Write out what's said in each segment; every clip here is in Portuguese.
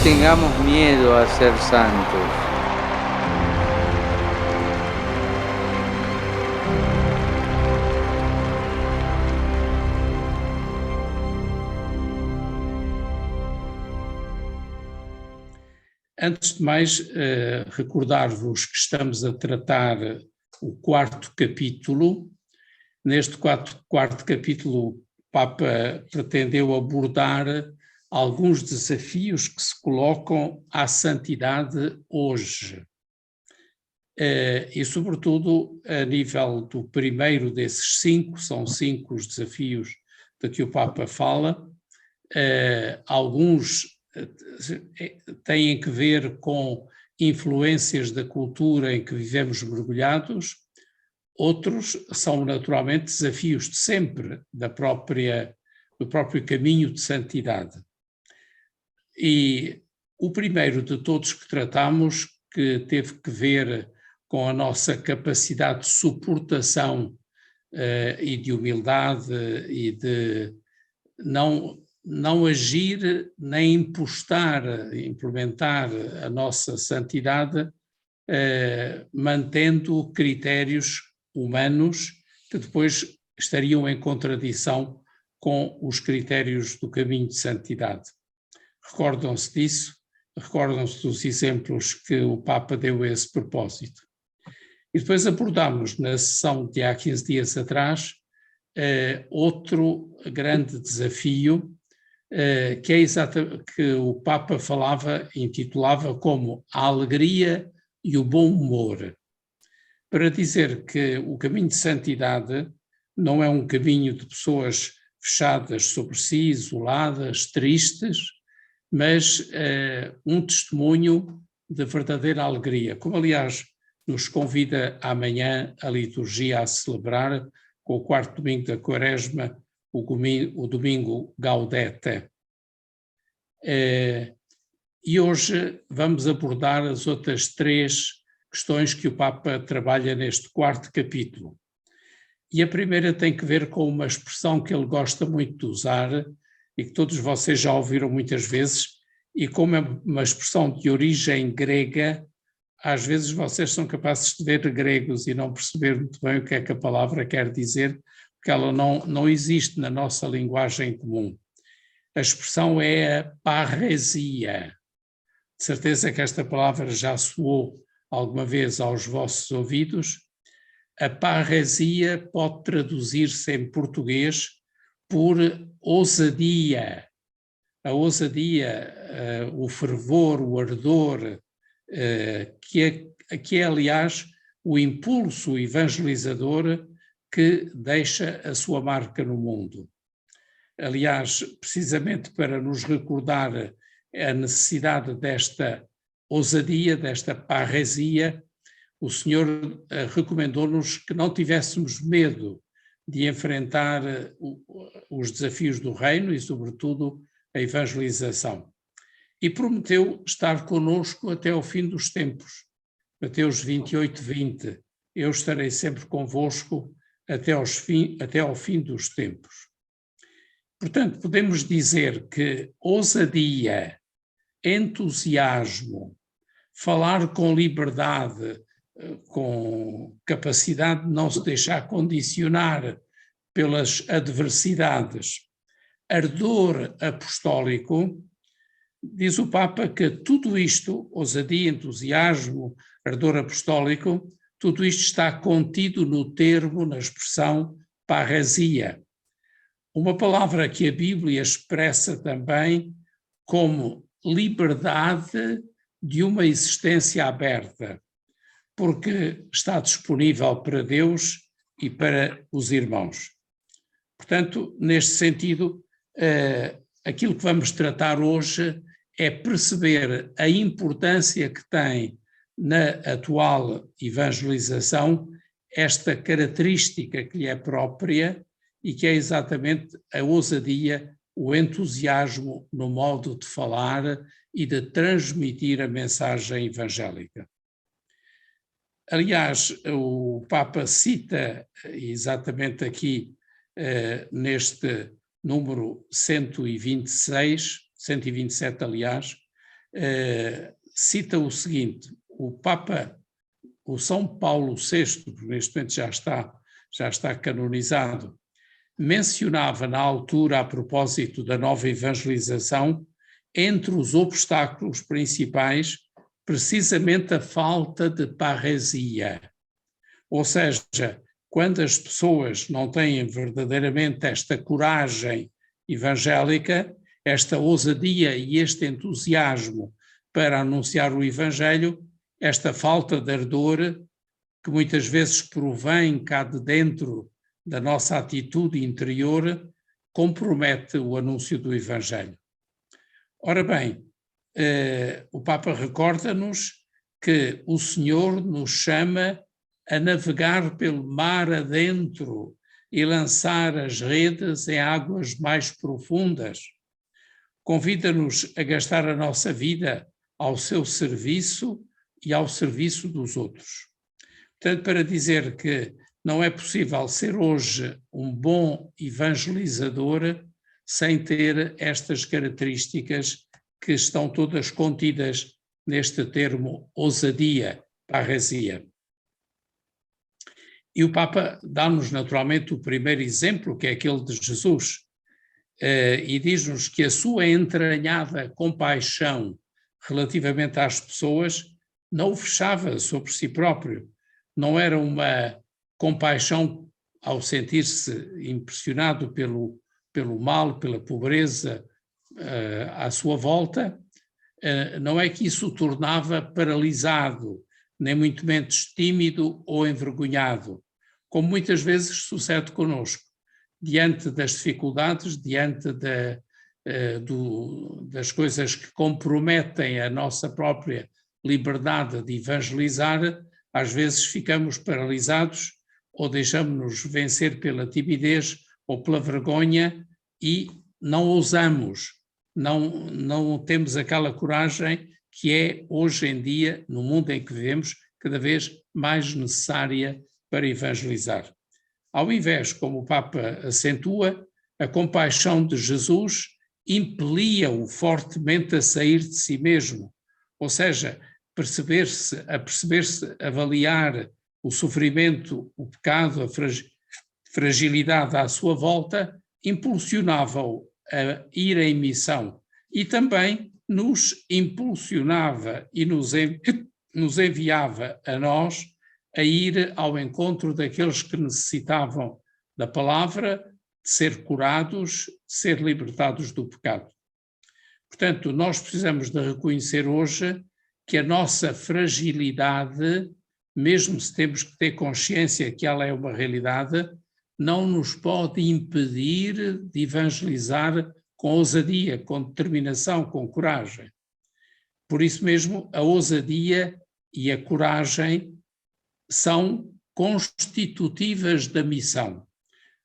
tengamos miedo a ser santos. Antes de mais, recordar-vos que estamos a tratar o quarto capítulo. Neste quarto capítulo, o Papa pretendeu abordar alguns desafios que se colocam à santidade hoje. E, sobretudo, a nível do primeiro desses 5, são 5 os desafios de que o Papa fala, alguns têm que ver com influências da cultura em que vivemos mergulhados, outros são naturalmente desafios de sempre do próprio caminho de santidade. E o primeiro de todos que tratamos, que teve que ver com a nossa capacidade de suportação e de humildade e de não agir nem implementar a nossa santidade, mantendo critérios humanos que depois estariam em contradição com os critérios do caminho de santidade. Recordam-se disso? Recordam-se dos exemplos que o Papa deu a esse propósito. E depois abordámos na sessão de há 15 dias atrás outro grande desafio que é que o Papa intitulava como a alegria e o bom humor, para dizer que o caminho de santidade não é um caminho de pessoas fechadas sobre si, isoladas, tristes, mas um testemunho de verdadeira alegria, como aliás nos convida amanhã a liturgia a celebrar com o quarto domingo da Quaresma, o domingo Gaudete. E hoje vamos abordar as outras 3 questões que o Papa trabalha neste quarto capítulo. E a primeira tem que ver com uma expressão que ele gosta muito de usar e que todos vocês já ouviram muitas vezes, e como é uma expressão de origem grega, às vezes vocês são capazes de ver gregos e não perceber muito bem o que é que a palavra quer dizer, porque ela não existe na nossa linguagem comum. A expressão é a parresia. De certeza que esta palavra já soou alguma vez aos vossos ouvidos. A parresia pode traduzir-se em português por ousadia. A ousadia, o fervor, o ardor, que é, aliás, o impulso evangelizador que deixa a sua marca no mundo. Aliás, precisamente para nos recordar a necessidade desta ousadia, desta parresia, o Senhor recomendou-nos que não tivéssemos medo de enfrentar os desafios do reino e, sobretudo, a evangelização. E prometeu estar conosco até ao fim dos tempos. Mateus 28:20, eu estarei sempre convosco até ao fim dos tempos. Portanto, podemos dizer que ousadia, entusiasmo, falar com liberdade, com capacidade de não se deixar condicionar pelas adversidades, ardor apostólico, diz o Papa que tudo isto, ousadia, entusiasmo, ardor apostólico, tudo isto está contido no termo, na expressão parresia. Uma palavra que a Bíblia expressa também como liberdade de uma existência aberta, porque está disponível para Deus e para os irmãos. Portanto, neste sentido, aquilo que vamos tratar hoje é perceber a importância que tem na atual evangelização esta característica que lhe é própria e que é exatamente a ousadia, o entusiasmo no modo de falar e de transmitir a mensagem evangélica. Aliás, o Papa cita exatamente aqui, neste número 127, aliás, cita o seguinte: o São Paulo VI, que neste momento já está canonizado, mencionava na altura, a propósito da nova evangelização, entre os obstáculos principais, precisamente a falta de parresia. Ou seja, quando as pessoas não têm verdadeiramente esta coragem evangélica, esta ousadia e este entusiasmo para anunciar o Evangelho, esta falta de ardor, que muitas vezes provém cá de dentro da nossa atitude interior, compromete o anúncio do Evangelho. Ora bem, o Papa recorda-nos que o Senhor nos chama a navegar pelo mar adentro e lançar as redes em águas mais profundas. Convida-nos a gastar a nossa vida ao seu serviço e ao serviço dos outros. Portanto, para dizer que não é possível ser hoje um bom evangelizador sem ter estas características que estão todas contidas neste termo ousadia, parresia. E o Papa dá-nos naturalmente o primeiro exemplo, que é aquele de Jesus, e diz-nos que a sua entranhada compaixão relativamente às pessoas não o fechava sobre si próprio, não era uma compaixão ao sentir-se impressionado pelo mal, pela pobreza à sua volta, não é que isso o tornava paralisado, nem muito menos tímido ou envergonhado, como muitas vezes sucede connosco, diante das dificuldades, diante das coisas que comprometem a nossa própria liberdade de evangelizar, às vezes ficamos paralisados ou deixamos-nos vencer pela timidez ou pela vergonha e não ousamos, não temos aquela coragem que é hoje em dia, no mundo em que vivemos, cada vez mais necessária para evangelizar. Ao invés, como o Papa acentua, a compaixão de Jesus impelia-o fortemente a sair de si mesmo, ou seja, perceber-se, avaliar o sofrimento, o pecado, a fragilidade à sua volta, impulsionava-o a ir em missão e também nos impulsionava e nos enviava a nós a ir ao encontro daqueles que necessitavam da palavra, de ser curados, de ser libertados do pecado. Portanto, nós precisamos de reconhecer hoje que a nossa fragilidade, mesmo se temos que ter consciência que ela é uma realidade, não nos pode impedir de evangelizar com ousadia, com determinação, com coragem. Por isso mesmo, a ousadia e a coragem são constitutivas da missão.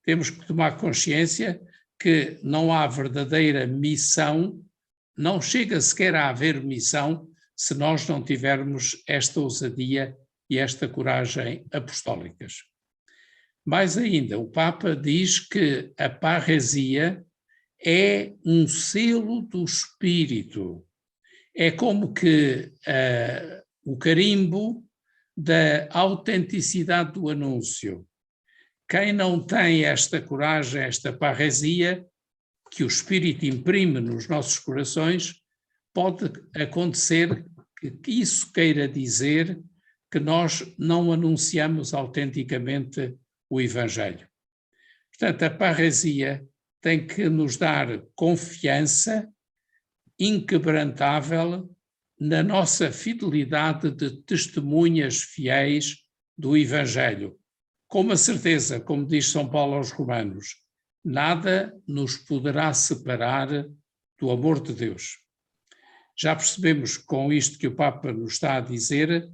Temos que tomar consciência que não há verdadeira missão, não chega sequer a haver missão se nós não tivermos esta ousadia e esta coragem apostólicas. Mais ainda, o Papa diz que a parresia é um selo do Espírito, é como que o carimbo da autenticidade do anúncio. Quem não tem esta coragem, esta parresia, que o Espírito imprime nos nossos corações, pode acontecer que isso queira dizer que nós não anunciamos autenticamente o Evangelho. Portanto, a parresia tem que nos dar confiança inquebrantável na nossa fidelidade de testemunhas fiéis do Evangelho. Com uma certeza, como diz São Paulo aos Romanos, nada nos poderá separar do amor de Deus. Já percebemos com isto que o Papa nos está a dizer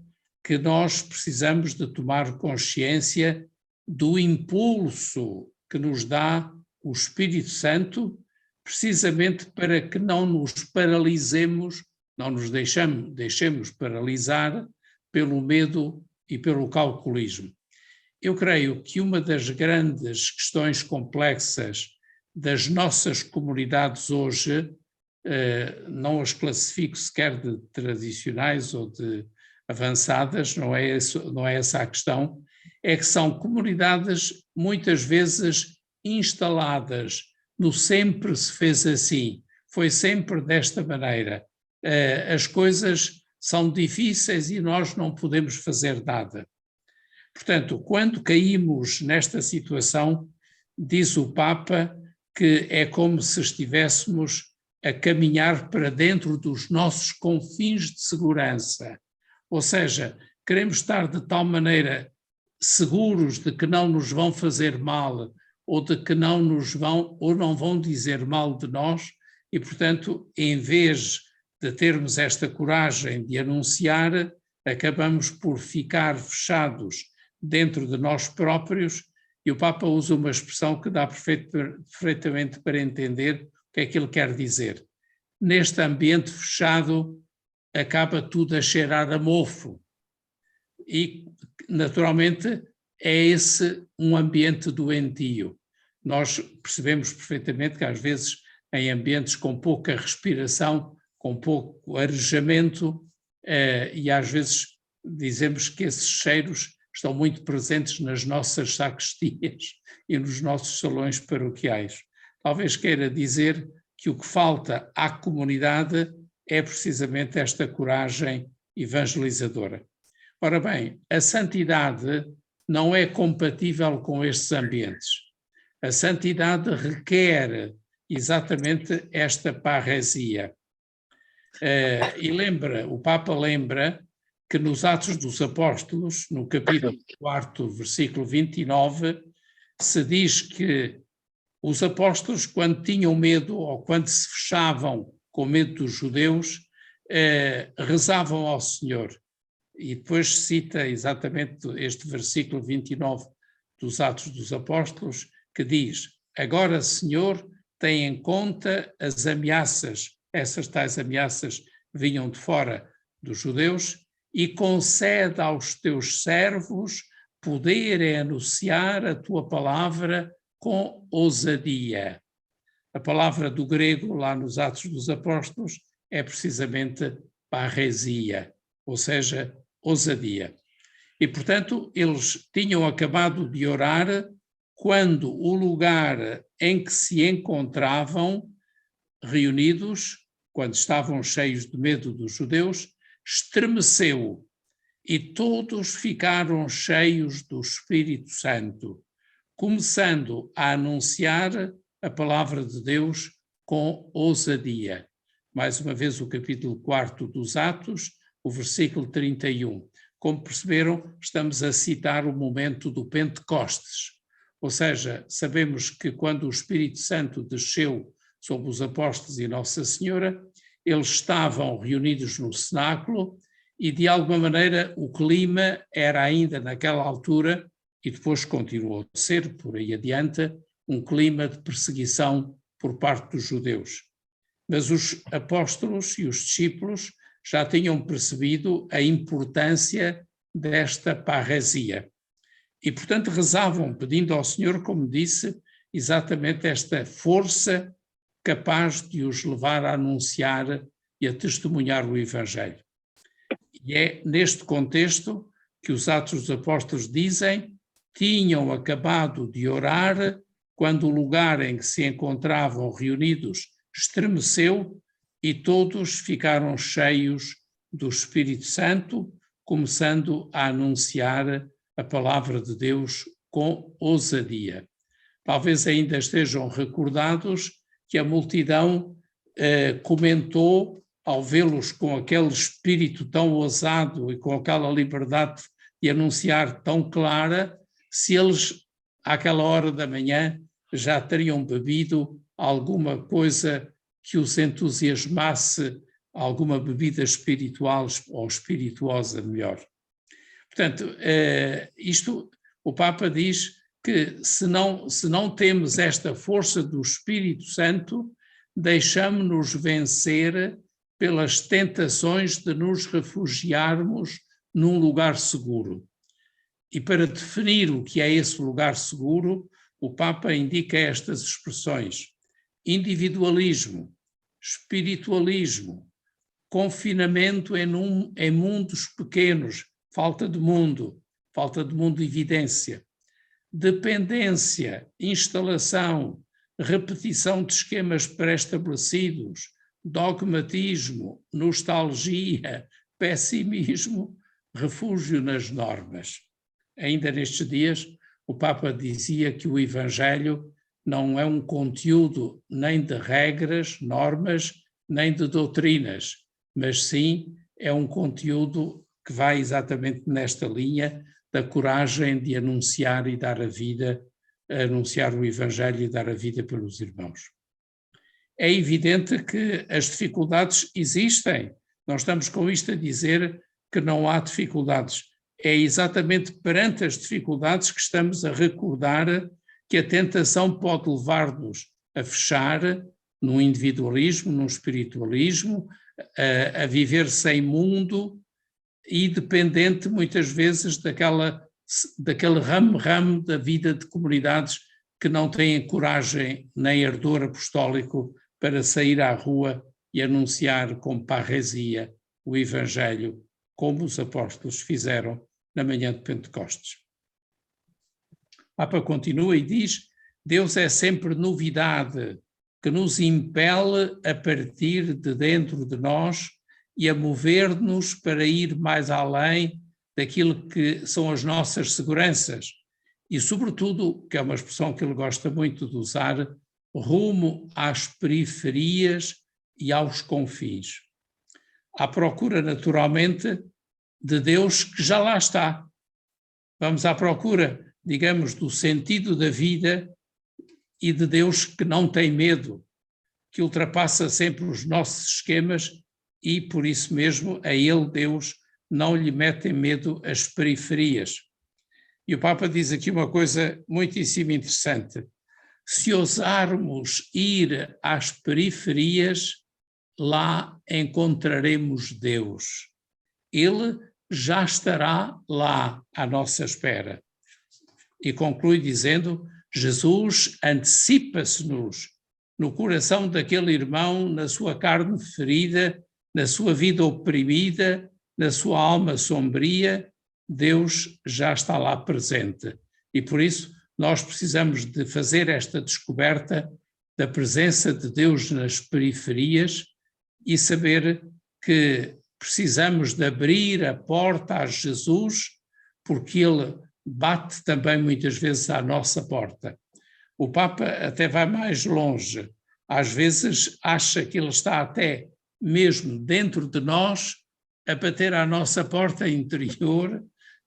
que nós precisamos de tomar consciência do impulso que nos dá o Espírito Santo, precisamente para que não nos paralisemos, não nos deixemos paralisar pelo medo e pelo calculismo. Eu creio que uma das grandes questões complexas das nossas comunidades hoje não as classifico sequer de tradicionais ou de avançadas, não é essa a questão, é que são comunidades muitas vezes instaladas no sempre se fez assim, foi sempre desta maneira. As coisas são difíceis e nós não podemos fazer nada. Portanto, quando caímos nesta situação, diz o Papa que é como se estivéssemos a caminhar para dentro dos nossos confins de segurança. Ou seja, queremos estar de tal maneira seguros de que não nos vão fazer mal ou de que não nos vão ou não vão dizer mal de nós e, portanto, em vez de termos esta coragem de anunciar, acabamos por ficar fechados dentro de nós próprios e o Papa usa uma expressão que dá perfeitamente para entender o que é que ele quer dizer. Neste ambiente fechado acaba tudo a cheirar a mofo e, naturalmente, é esse um ambiente doentio. Nós percebemos perfeitamente que às vezes em ambientes com pouca respiração, com pouco arejamento, e às vezes dizemos que esses cheiros estão muito presentes nas nossas sacristías e nos nossos salões paroquiais. Talvez queira dizer que o que falta à comunidade é precisamente esta coragem evangelizadora. Ora bem, a santidade não é compatível com estes ambientes. A santidade requer exatamente esta parresia. E o Papa lembra que nos Atos dos Apóstolos, no capítulo 4, versículo 29, se diz que os apóstolos, quando tinham medo ou quando se fechavam com medo dos judeus, rezavam ao Senhor. E depois cita exatamente este versículo 29 dos Atos dos Apóstolos, que diz: agora, Senhor, tem em conta as ameaças, essas tais ameaças vinham de fora dos judeus, e concede aos teus servos poder anunciar a tua palavra com ousadia. A palavra do grego, lá nos Atos dos Apóstolos, é precisamente parresia, ou seja, ousadia. E, portanto, eles tinham acabado de orar quando o lugar em que se encontravam reunidos, quando estavam cheios de medo dos judeus, estremeceu e todos ficaram cheios do Espírito Santo, começando a anunciar a palavra de Deus com ousadia. Mais uma vez o capítulo 4 dos Atos, o versículo 31. Como perceberam, estamos a citar o momento do Pentecostes. Ou seja, sabemos que quando o Espírito Santo desceu sobre os apóstolos e Nossa Senhora, eles estavam reunidos no cenáculo e, de alguma maneira, o clima era ainda naquela altura, e depois continuou a ser, por aí adiante, um clima de perseguição por parte dos judeus. Mas os apóstolos e os discípulos já tinham percebido a importância desta parresia. E, portanto, rezavam, pedindo ao Senhor, como disse, exatamente esta força capaz de os levar a anunciar e a testemunhar o Evangelho. E é neste contexto que os Atos dos Apóstolos dizem: tinham acabado de orar quando o lugar em que se encontravam reunidos estremeceu e todos ficaram cheios do Espírito Santo, começando a anunciar a palavra de Deus com ousadia. Talvez ainda estejam recordados que a multidão comentou, ao vê-los com aquele espírito tão ousado e com aquela liberdade de anunciar tão clara, se eles, àquela hora da manhã, já teriam bebido alguma coisa que os entusiasmasse, alguma bebida espiritual ou espirituosa melhor. Portanto, o Papa diz que se não temos esta força do Espírito Santo, deixamos-nos vencer pelas tentações de nos refugiarmos num lugar seguro. E para definir o que é esse lugar seguro, o Papa indica estas expressões: individualismo, espiritualismo, confinamento em mundos pequenos, falta de mundo evidência, dependência, instalação, repetição de esquemas pré-estabelecidos, dogmatismo, nostalgia, pessimismo, refúgio nas normas. Ainda nestes dias, o Papa dizia que o Evangelho não é um conteúdo nem de regras, normas, nem de doutrinas, mas sim é um conteúdo que vai exatamente nesta linha da coragem de anunciar e dar a vida, anunciar o Evangelho e dar a vida pelos irmãos. É evidente que as dificuldades existem. Não estamos com isto a dizer que não há dificuldades. É exatamente perante as dificuldades que estamos a recordar que a tentação pode levar-nos a fechar num individualismo, num espiritualismo, a viver sem mundo e dependente muitas vezes daquele ramo da vida de comunidades que não têm coragem nem ardor apostólico para sair à rua e anunciar com parresia o Evangelho, como os apóstolos fizeram na manhã de Pentecostes. O Papa continua e diz: Deus é sempre novidade que nos impele a partir de dentro de nós e a mover-nos para ir mais além daquilo que são as nossas seguranças e, sobretudo, que é uma expressão que ele gosta muito de usar, rumo às periferias e aos confins. À procura, naturalmente, de Deus que já lá está. Vamos à procura, digamos, do sentido da vida e de Deus que não tem medo, que ultrapassa sempre os nossos esquemas e, por isso mesmo, a ele, Deus, não lhe mete em medo as periferias. E o Papa diz aqui uma coisa muitíssimo interessante. Se ousarmos ir às periferias, lá encontraremos Deus. Ele já estará lá à nossa espera. E conclui dizendo: Jesus antecipa-se-nos no coração daquele irmão, na sua carne ferida, na sua vida oprimida, na sua alma sombria. Deus já está lá presente. E por isso nós precisamos de fazer esta descoberta da presença de Deus nas periferias e saber que precisamos de abrir a porta a Jesus, porque ele bate também muitas vezes à nossa porta. O Papa até vai mais longe. Às vezes acha que ele está até mesmo dentro de nós a bater à nossa porta interior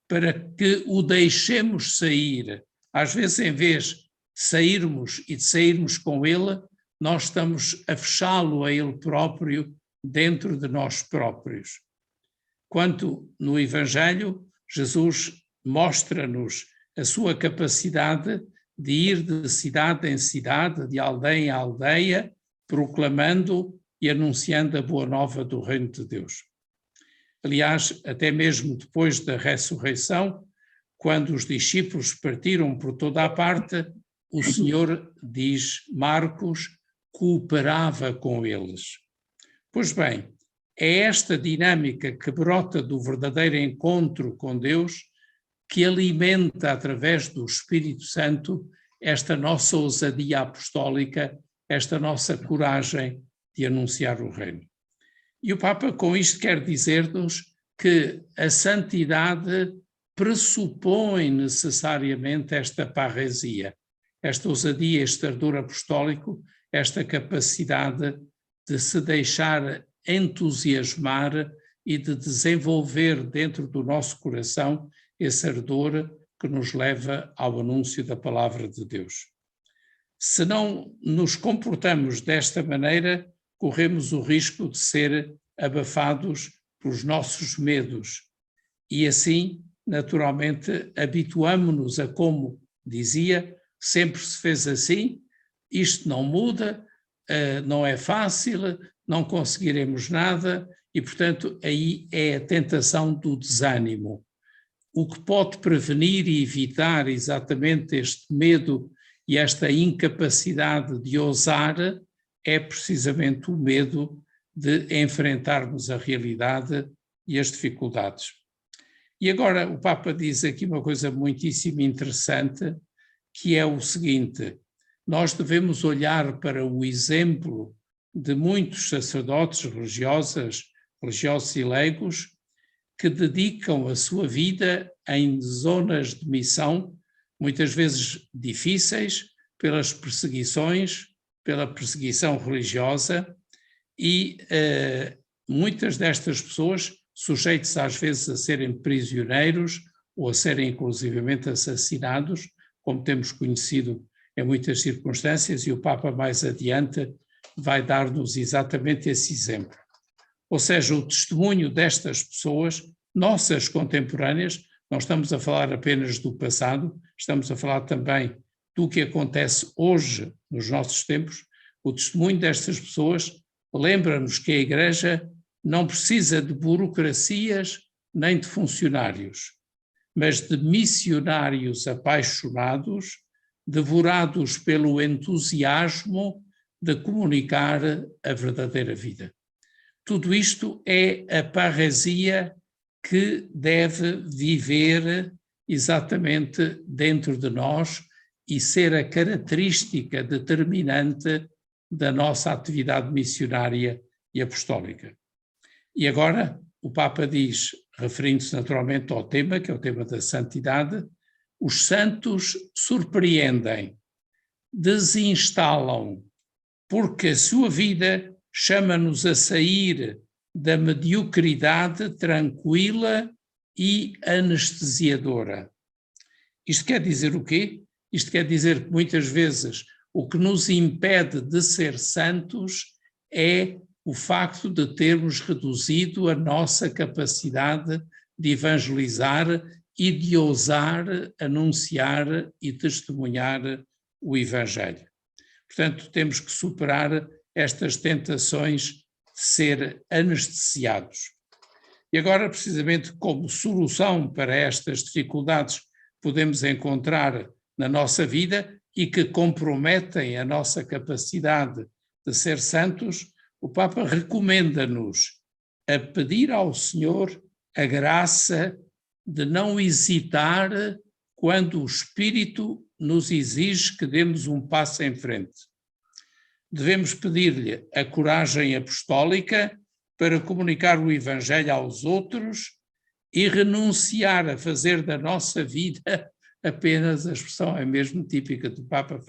para que o deixemos sair. Às vezes, em vez de sairmos e de sairmos com ele, nós estamos a fechá-lo a ele próprio dentro de nós próprios. Quanto no Evangelho, Jesus mostra-nos a sua capacidade de ir de cidade em cidade, de aldeia em aldeia, proclamando e anunciando a boa nova do Reino de Deus. Aliás, até mesmo depois da ressurreição, quando os discípulos partiram por toda a parte, o Senhor, diz Marcos, cooperava com eles. Pois bem, é esta dinâmica que brota do verdadeiro encontro com Deus que alimenta, através do Espírito Santo, esta nossa ousadia apostólica, esta nossa coragem de anunciar o Reino. E o Papa com isto quer dizer-nos que a santidade pressupõe necessariamente esta parresia, esta ousadia, este ardor apostólico, esta capacidade de se deixar entusiasmar e de desenvolver dentro do nosso coração esse ardor que nos leva ao anúncio da palavra de Deus. Se não nos comportamos desta maneira, corremos o risco de ser abafados pelos nossos medos e assim, naturalmente, habituamo-nos a, como dizia, sempre se fez assim, isto não muda, não é fácil, não conseguiremos nada e, portanto, aí é a tentação do desânimo. O que pode prevenir e evitar exatamente este medo e esta incapacidade de ousar é precisamente o medo de enfrentarmos a realidade e as dificuldades. E agora o Papa diz aqui uma coisa muitíssimo interessante, que é o seguinte: nós devemos olhar para o exemplo de muitos sacerdotes religiosos e leigos que dedicam a sua vida em zonas de missão, muitas vezes difíceis, pelas perseguições, pela perseguição religiosa, e muitas destas pessoas sujeitos às vezes a serem prisioneiros ou a serem inclusivamente assassinados, como temos conhecido em muitas circunstâncias, e o Papa mais adiante vai dar-nos exatamente esse exemplo. Ou seja, o testemunho destas pessoas, nossas contemporâneas, não estamos a falar apenas do passado, estamos a falar também do que acontece hoje nos nossos tempos. O testemunho destas pessoas lembra-nos que a Igreja não precisa de burocracias nem de funcionários, mas de missionários apaixonados, devorados pelo entusiasmo de comunicar a verdadeira vida. Tudo isto é a parresia que deve viver exatamente dentro de nós e ser a característica determinante da nossa atividade missionária e apostólica. E agora o Papa diz, referindo-se naturalmente ao tema, que é o tema da santidade, os santos surpreendem, desinstalam, porque a sua vida chama-nos a sair da mediocridade tranquila e anestesiadora. Isto quer dizer o quê? Isto quer dizer que muitas vezes o que nos impede de ser santos é o facto de termos reduzido a nossa capacidade de evangelizar e de ousar anunciar e testemunhar o Evangelho. Portanto, temos que superar estas tentações de ser anestesiados. E agora, precisamente como solução para estas dificuldades que podemos encontrar na nossa vida e que comprometem a nossa capacidade de ser santos, o Papa recomenda-nos a pedir ao Senhor a graça de não hesitar quando o Espírito nos exige que demos um passo em frente. Devemos pedir-lhe a coragem apostólica para comunicar o Evangelho aos outros e renunciar a fazer da nossa vida apenas, a expressão é mesmo típica do Papa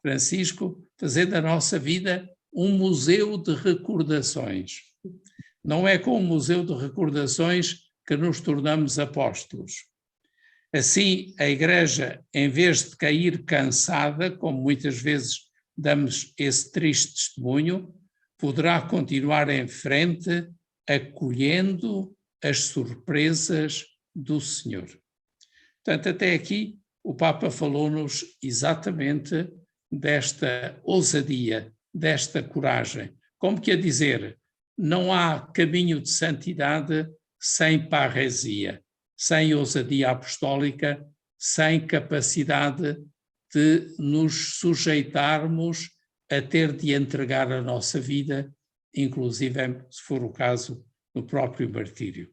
Francisco, fazer da nossa vida um museu de recordações. Não é com o museu de recordações que nos tornamos apóstolos. Assim, a Igreja, em vez de cair cansada, como muitas vezes damos esse triste testemunho, poderá continuar em frente, acolhendo as surpresas do Senhor. Portanto, até aqui o Papa falou-nos exatamente desta ousadia, desta coragem. Como que a dizer, não há caminho de santidade sem parresia, sem ousadia apostólica, sem capacidade de nos sujeitarmos a ter de entregar a nossa vida, inclusive, se for o caso, no próprio martírio.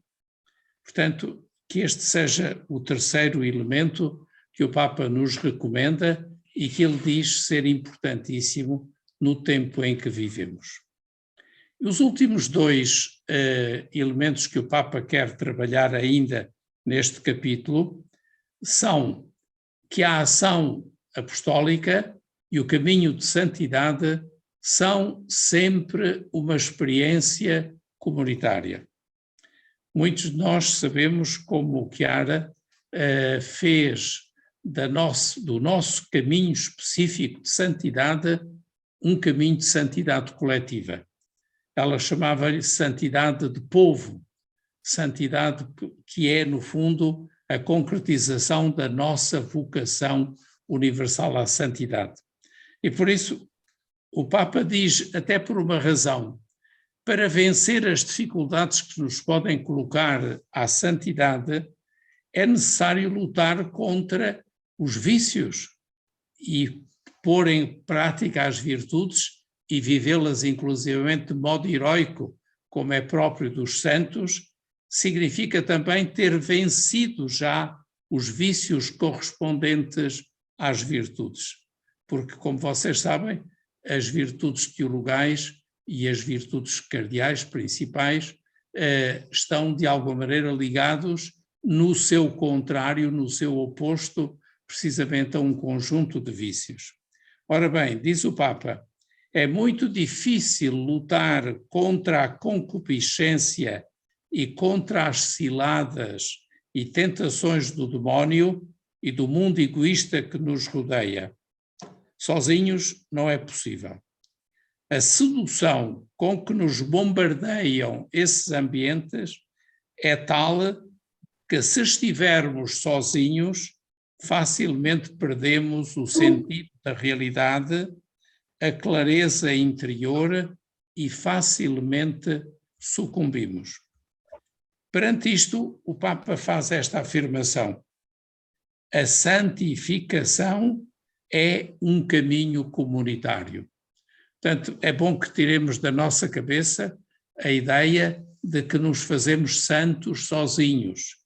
Portanto, que este seja o terceiro elemento que o Papa nos recomenda e que ele diz ser importantíssimo no tempo em que vivemos. Os últimos dois elementos que o Papa quer trabalhar ainda neste capítulo são que a ação apostólica e o caminho de santidade são sempre uma experiência comunitária. Muitos de nós sabemos como o Chiara fez do nosso caminho específico de santidade um caminho de santidade coletiva. Ela chamava-lhe santidade de povo, santidade que é, no fundo, a concretização da nossa vocação universal à santidade. E por isso o Papa diz, até por uma razão, para vencer as dificuldades que nos podem colocar à santidade, é necessário lutar contra os vícios e pôr em prática as virtudes e vivê-las inclusivamente de modo heroico, como é próprio dos santos, significa também ter vencido já os vícios correspondentes às virtudes. Porque, como vocês sabem, as virtudes teologais e as virtudes cardeais principais estão, de alguma maneira, ligados no seu contrário, no seu oposto, precisamente a um conjunto de vícios. Ora bem, diz o Papa, é muito difícil lutar contra a concupiscência e contra as ciladas e tentações do demónio e do mundo egoísta que nos rodeia. Sozinhos não é possível. A sedução com que nos bombardeiam esses ambientes é tal que, se estivermos sozinhos, facilmente perdemos o sentido da realidade, a clareza interior e facilmente sucumbimos. Perante isto, o Papa faz esta afirmação: a santificação é um caminho comunitário. Portanto, é bom que tiremos da nossa cabeça a ideia de que nos fazemos santos sozinhos.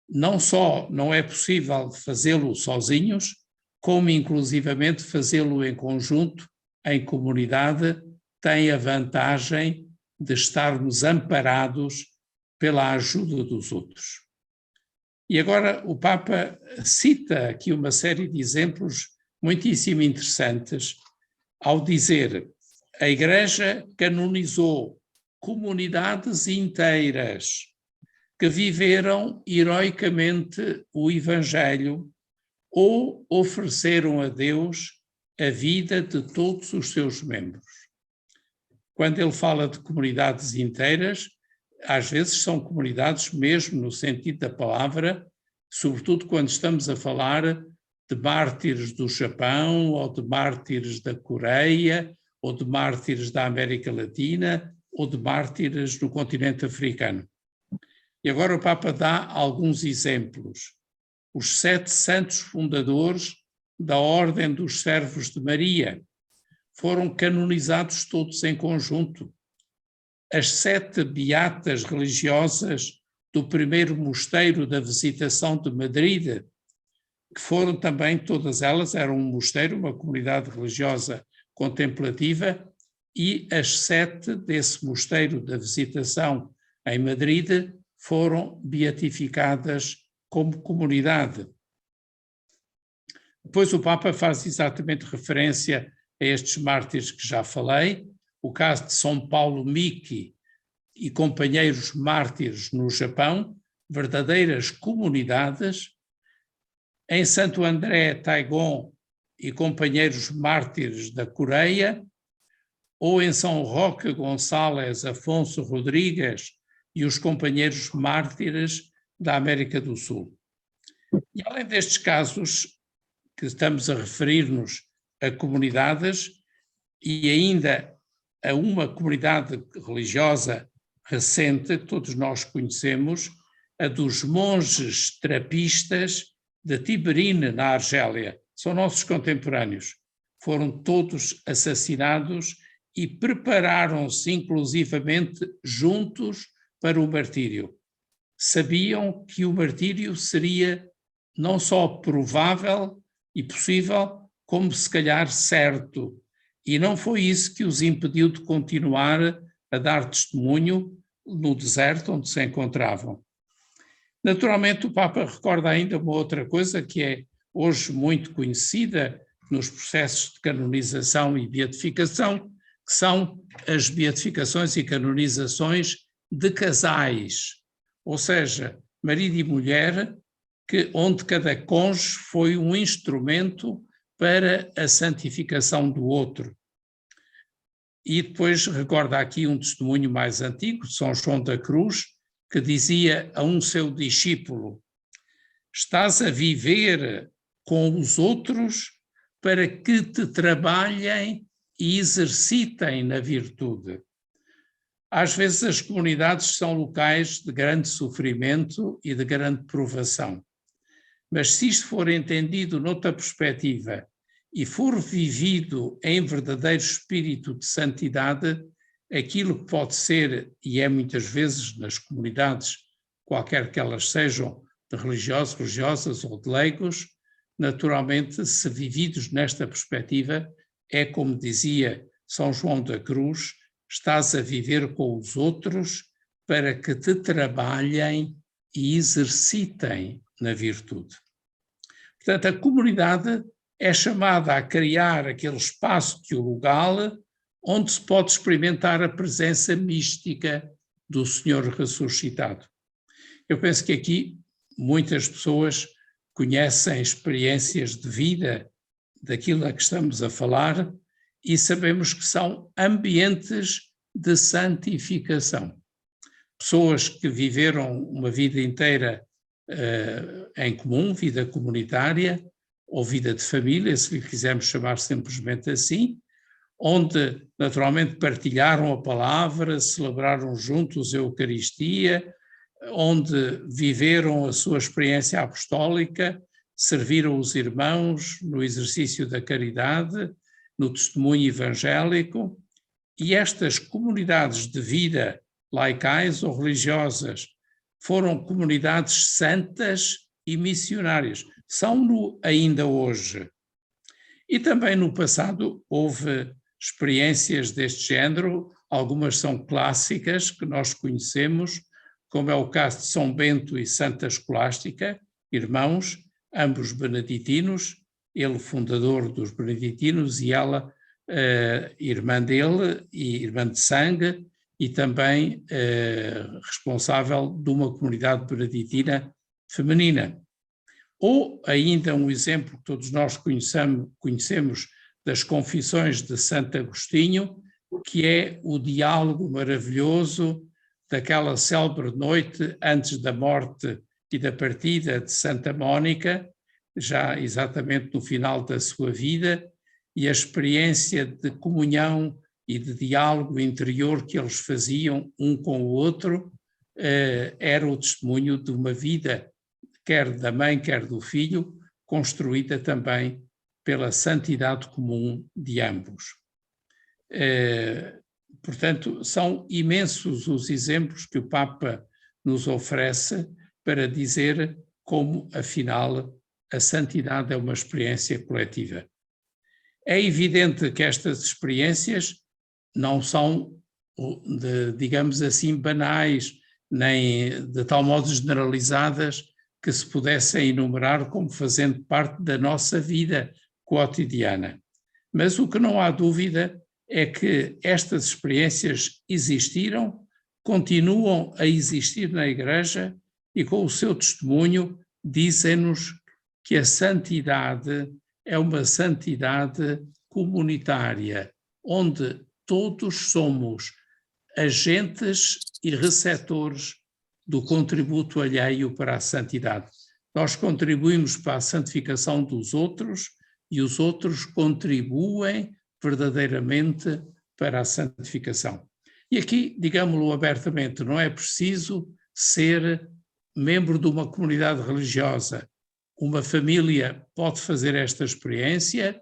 Não só não é possível fazê-lo sozinhos, como inclusivamente fazê-lo em conjunto, em comunidade, tem a vantagem de estarmos amparados pela ajuda dos outros. E agora o Papa cita aqui uma série de exemplos muitíssimo interessantes ao dizer: a Igreja canonizou comunidades inteiras que viveram heroicamente o Evangelho ou ofereceram a Deus a vida de todos os seus membros. Quando ele fala de comunidades inteiras, às vezes são comunidades mesmo no sentido da palavra, sobretudo quando estamos a falar de mártires do Japão, ou de mártires da Coreia, ou de mártires da América Latina, ou de mártires do continente africano. E agora o Papa dá alguns exemplos. Os 7 santos fundadores da Ordem dos Servos de Maria foram canonizados todos em conjunto. As 7 beatas religiosas do primeiro mosteiro da Visitação de Madrid, que foram também, todas elas, eram um mosteiro, uma comunidade religiosa contemplativa, e as 7 desse mosteiro da Visitação em Madrid foram beatificadas como comunidade. Depois o Papa faz exatamente referência a estes mártires que já falei, o caso de São Paulo Miki e companheiros mártires no Japão, verdadeiras comunidades. Em Santo André Taigon e companheiros mártires da Coreia, ou em São Roque Gonçalves Afonso Rodrigues e os companheiros mártires da América do Sul. E além destes casos que estamos a referir-nos a comunidades e ainda a uma comunidade religiosa recente que todos nós conhecemos, a dos monges trapistas de Tiberine, na Argélia. São nossos contemporâneos. Foram todos assassinados e prepararam-se inclusivamente juntos para o martírio. Sabiam que o martírio seria não só provável e possível, como se calhar certo. E não foi isso que os impediu de continuar a dar testemunho no deserto onde se encontravam. Naturalmente, o Papa recorda ainda uma outra coisa que é hoje muito conhecida nos processos de canonização e beatificação, que são as beatificações e canonizações de casais, ou seja, marido e mulher, onde cada cônjuge foi um instrumento para a santificação do outro. E depois recorda aqui um testemunho mais antigo, de São João da Cruz, que dizia a um seu discípulo: estás a viver com os outros para que te trabalhem e exercitem na virtude. Às vezes as comunidades são locais de grande sofrimento e de grande provação. Mas se isto for entendido noutra perspectiva e for vivido em verdadeiro espírito de santidade, aquilo que pode ser, e é muitas vezes nas comunidades, qualquer que elas sejam, de religiosos, religiosas ou de leigos, naturalmente, se vividos nesta perspectiva, é como dizia São João da Cruz, estás a viver com os outros para que te trabalhem e exercitem na virtude. Portanto, a comunidade é chamada a criar aquele espaço teologal onde se pode experimentar a presença mística do Senhor ressuscitado. Eu penso que aqui muitas pessoas conhecem experiências de vida daquilo a que estamos a falar e sabemos que são ambientes de santificação. Pessoas que viveram uma vida inteira em comum, vida comunitária ou vida de família, se lhe quisermos chamar simplesmente assim, onde naturalmente partilharam a palavra, celebraram juntos a Eucaristia, onde viveram a sua experiência apostólica, serviram os irmãos no exercício da caridade, no testemunho evangélico, e estas comunidades de vida laicais ou religiosas foram comunidades santas e missionárias, são-no ainda hoje. E também no passado houve experiências deste género, algumas são clássicas que nós conhecemos, como é o caso de São Bento e Santa Escolástica, irmãos, ambos beneditinos, ele fundador dos beneditinos e ela irmã dele e irmã de sangue e também responsável de uma comunidade beneditina feminina. Ou ainda um exemplo que todos nós conhecemos das Confissões de Santo Agostinho, que é o diálogo maravilhoso daquela célebre noite antes da morte e da partida de Santa Mónica, já exatamente no final da sua vida, e a experiência de comunhão e de diálogo interior que eles faziam um com o outro, era o testemunho de uma vida, quer da mãe, quer do filho, construída também pela santidade comum de ambos. Portanto, são imensos os exemplos que o Papa nos oferece para dizer como, afinal, a santidade é uma experiência coletiva. É evidente que estas experiências não são, digamos assim, banais, nem de tal modo generalizadas que se pudessem enumerar como fazendo parte da nossa vida cotidiana. Mas o que não há dúvida é que estas experiências existiram, continuam a existir na Igreja e com o seu testemunho dizem-nos que a santidade é uma santidade comunitária, onde todos somos agentes e receptores do contributo alheio para a santidade. Nós contribuímos para a santificação dos outros e os outros contribuem verdadeiramente para a santificação. E aqui, digámos-lo abertamente, não é preciso ser membro de uma comunidade religiosa. Uma família pode fazer esta experiência,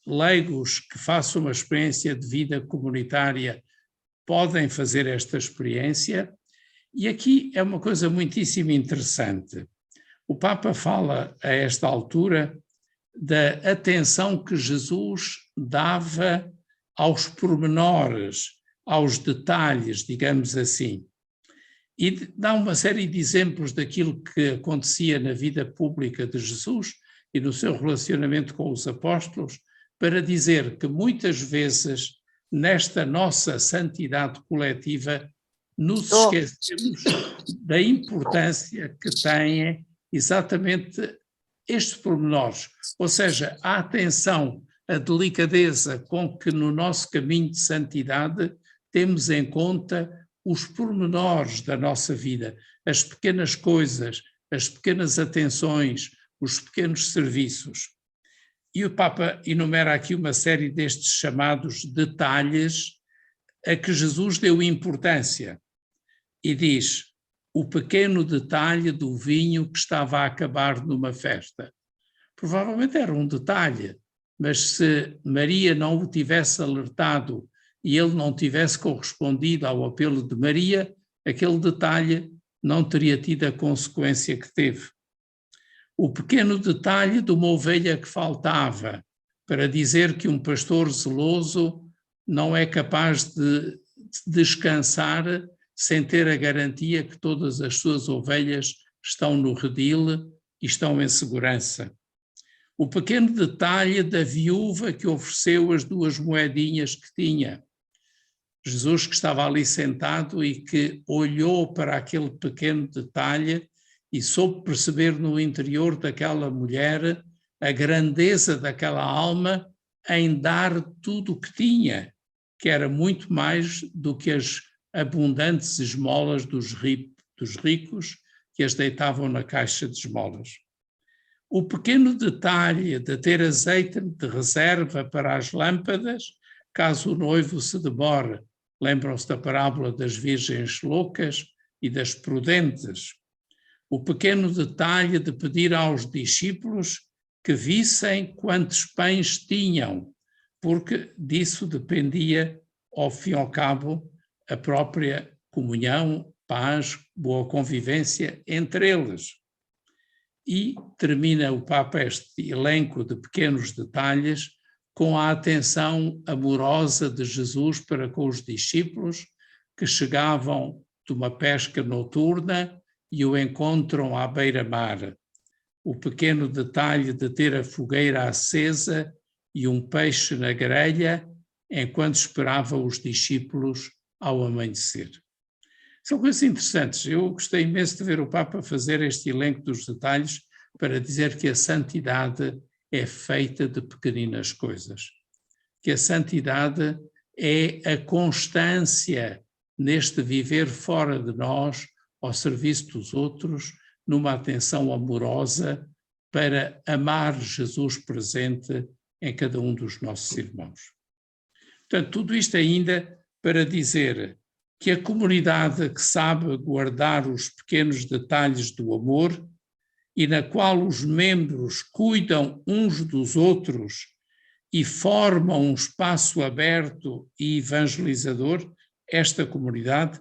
leigos que façam uma experiência de vida comunitária podem fazer esta experiência, e aqui é uma coisa muitíssimo interessante. O Papa fala a esta altura da atenção que Jesus dava aos pormenores, aos detalhes, digamos assim. E dá uma série de exemplos daquilo que acontecia na vida pública de Jesus e no seu relacionamento com os apóstolos, para dizer que muitas vezes, nesta nossa santidade coletiva, nos esquecemos da importância que têm exatamente estes pormenores, ou seja, a atenção, a delicadeza com que no nosso caminho de santidade temos em conta os pormenores da nossa vida, as pequenas coisas, as pequenas atenções, os pequenos serviços. E o Papa enumera aqui uma série destes chamados detalhes a que Jesus deu importância e diz: o pequeno detalhe do vinho que estava a acabar numa festa, Provavelmente era um detalhe, mas se Maria não o tivesse alertado e ele não tivesse correspondido ao apelo de Maria, aquele detalhe não teria tido a consequência que teve. O pequeno detalhe de uma ovelha que faltava, para dizer que um pastor zeloso não é capaz de descansar sem ter a garantia que todas as suas ovelhas estão no redil e estão em segurança. O pequeno detalhe da viúva que ofereceu as 2 moedinhas que tinha. Jesus, que estava ali sentado e que olhou para aquele pequeno detalhe e soube perceber no interior daquela mulher a grandeza daquela alma em dar tudo o que tinha, que era muito mais do que as abundantes esmolas dos ricos que as deitavam na caixa de esmolas. O pequeno detalhe de ter azeite de reserva para as lâmpadas, caso o noivo se demore. Lembram-se da parábola das virgens loucas e das prudentes. O pequeno detalhe de pedir aos discípulos que vissem quantos pães tinham, porque disso dependia, ao fim e ao cabo, a própria comunhão, paz, boa convivência entre eles. E termina o Papa este elenco de pequenos detalhes com a atenção amorosa de Jesus para com os discípulos que chegavam de uma pesca noturna e o encontram à beira-mar. O pequeno detalhe de ter a fogueira acesa e um peixe na grelha enquanto esperava os discípulos ao amanhecer. São coisas interessantes. Eu gostei imenso de ver o Papa fazer este elenco dos detalhes para dizer que a santidade é feita de pequeninas coisas. Que a santidade é a constância neste viver fora de nós, ao serviço dos outros, numa atenção amorosa para amar Jesus presente em cada um dos nossos irmãos. Portanto, tudo isto ainda para dizer que a comunidade que sabe guardar os pequenos detalhes do amor e na qual os membros cuidam uns dos outros e formam um espaço aberto e evangelizador, esta comunidade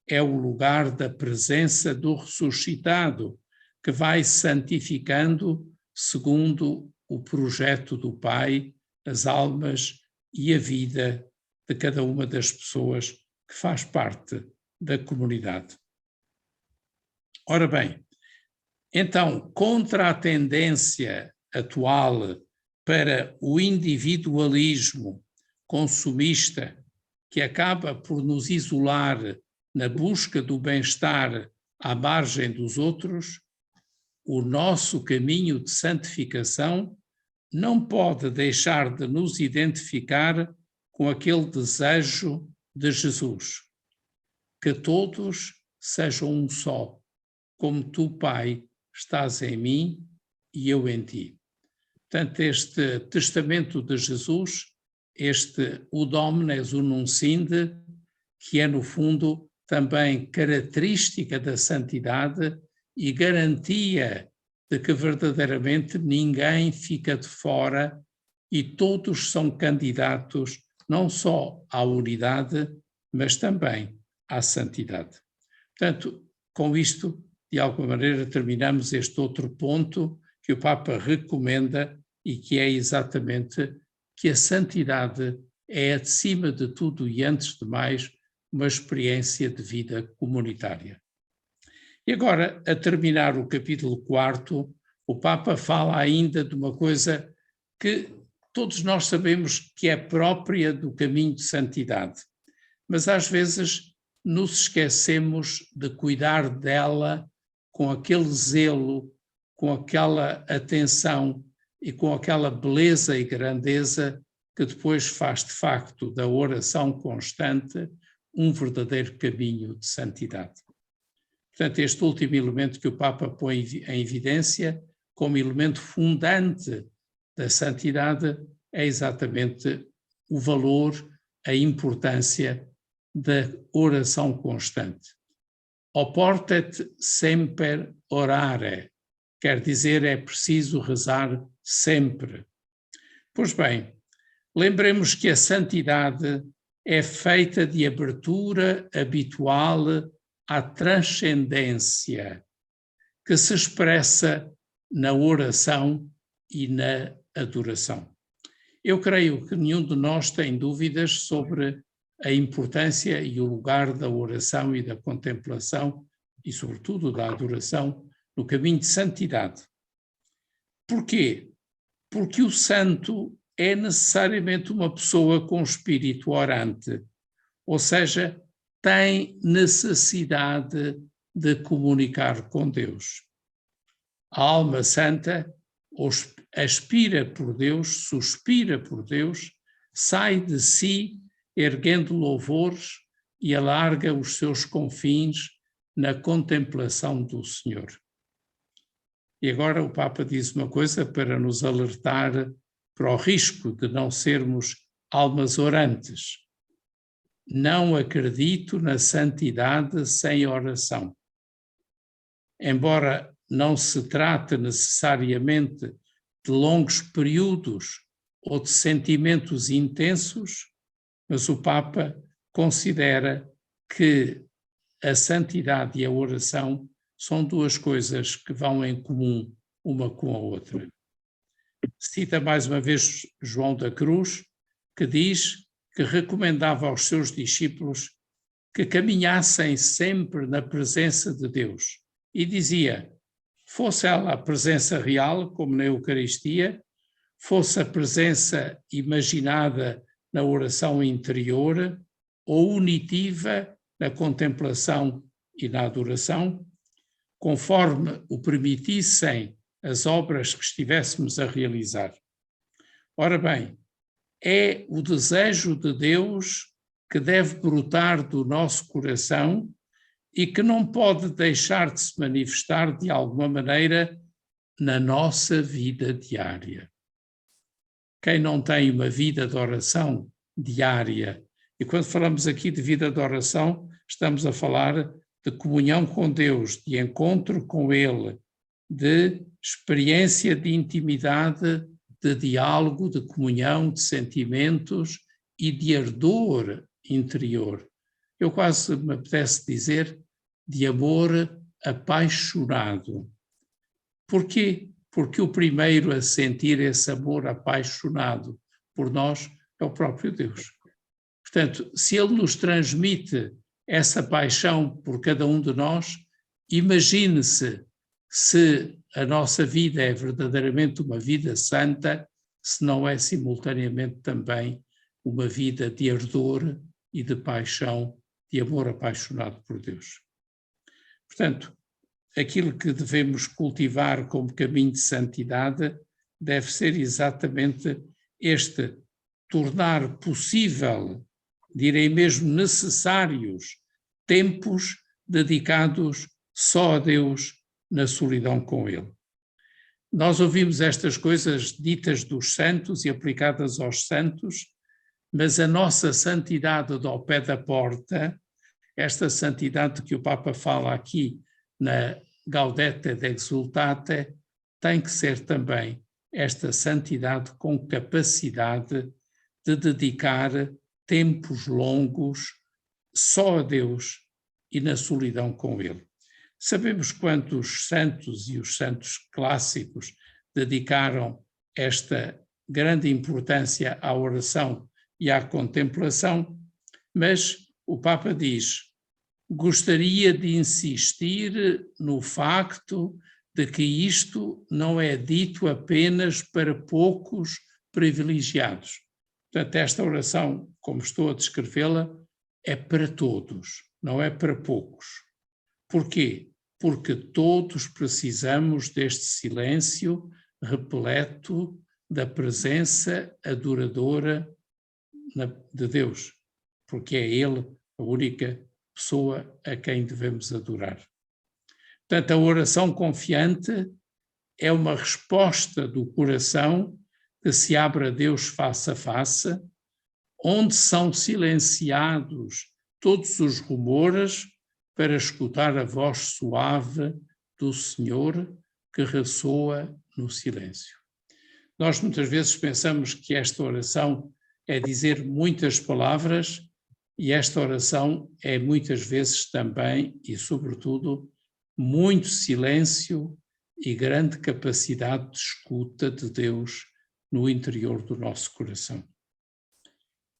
é o lugar da presença do ressuscitado, que vai santificando, segundo o projeto do Pai, as almas e a vida de cada uma das pessoas que faz parte da comunidade. Ora bem, então, contra a tendência atual para o individualismo consumista, que acaba por nos isolar na busca do bem-estar à margem dos outros, o nosso caminho de santificação não pode deixar de nos identificar com aquele desejo de Jesus, que todos sejam um só, como tu, Pai, estás em mim e eu em ti. Portanto, este testamento de Jesus, este Ud Omnes Unum Sinde, que é, no fundo, também característica da santidade e garantia de que verdadeiramente ninguém fica de fora e todos são candidatos não só à unidade, mas também à santidade. Portanto, com isto, de alguma maneira, terminamos este outro ponto que o Papa recomenda e que é exatamente que a santidade é, acima de tudo e antes de mais, uma experiência de vida comunitária. E agora, a terminar o capítulo 4, o Papa fala ainda de uma coisa que todos nós sabemos que é própria do caminho de santidade, mas às vezes nos esquecemos de cuidar dela com aquele zelo, com aquela atenção e com aquela beleza e grandeza que depois faz de facto da oração constante um verdadeiro caminho de santidade. Portanto, este último elemento que o Papa põe em evidência como elemento fundante da santidade é exatamente o valor, a importância da oração constante. Oportet semper orare, quer dizer, é preciso rezar sempre. Pois bem, lembremos que a santidade é feita de abertura habitual à transcendência, que se expressa na oração e na adoração. Eu creio que nenhum de nós tem dúvidas sobre a importância e o lugar da oração e da contemplação e, sobretudo, da adoração no caminho de santidade. Porquê? Porque o santo é necessariamente uma pessoa com espírito orante, ou seja, tem necessidade de comunicar com Deus. A alma santa aspira por Deus, suspira por Deus, sai de si, erguendo louvores e alarga os seus confins na contemplação do Senhor. E agora o Papa diz uma coisa para nos alertar para o risco de não sermos almas orantes. Não acredito na santidade sem oração. Embora não se trate necessariamente de longos períodos ou de sentimentos intensos, mas o Papa considera que a santidade e a oração são duas coisas que vão em comum uma com a outra. Cita mais uma vez João da Cruz, que diz que recomendava aos seus discípulos que caminhassem sempre na presença de Deus. E dizia, fosse ela a presença real, como na Eucaristia, fosse a presença imaginada na oração interior ou unitiva na contemplação e na adoração, conforme o permitissem as obras que estivéssemos a realizar. Ora bem, é o desejo de Deus que deve brotar do nosso coração e que não pode deixar de se manifestar de alguma maneira na nossa vida diária. Quem não tem uma vida de oração diária, e quando falamos aqui de vida de oração, estamos a falar de comunhão com Deus, de encontro com Ele, de experiência de intimidade, de diálogo, de comunhão, de sentimentos e de ardor interior. Eu quase me apetece dizer de amor apaixonado. Porquê? Porque o primeiro a sentir esse amor apaixonado por nós é o próprio Deus. Portanto, se Ele nos transmite essa paixão por cada um de nós, imagine-se se a nossa vida é verdadeiramente uma vida santa, se não é simultaneamente também uma vida de ardor e de paixão, de amor apaixonado por Deus. Portanto, aquilo que devemos cultivar como caminho de santidade deve ser exatamente este, tornar possível, direi mesmo necessários, tempos dedicados só a Deus na solidão com Ele. Nós ouvimos estas coisas ditas dos santos e aplicadas aos santos, mas a nossa santidade ao pé da porta, esta santidade que o Papa fala aqui na Gaudete et Exsultate, tem que ser também esta santidade com capacidade de dedicar tempos longos só a Deus e na solidão com Ele. Sabemos quantos santos e os santos clássicos dedicaram esta grande importância à oração e à contemplação, mas o Papa diz: gostaria de insistir no facto de que isto não é dito apenas para poucos privilegiados. Portanto, esta oração, como estou a descrevê-la, é para todos, não é para poucos. Porquê? Porque todos precisamos deste silêncio repleto da presença adoradora de Deus, porque é Ele a única pessoa a quem devemos adorar. Portanto, a oração confiante é uma resposta do coração que se abre a Deus face a face, onde são silenciados todos os rumores para escutar a voz suave do Senhor que ressoa no silêncio. Nós muitas vezes pensamos que esta oração é dizer muitas palavras, e esta oração é muitas vezes também, e sobretudo, muito silêncio e grande capacidade de escuta de Deus no interior do nosso coração.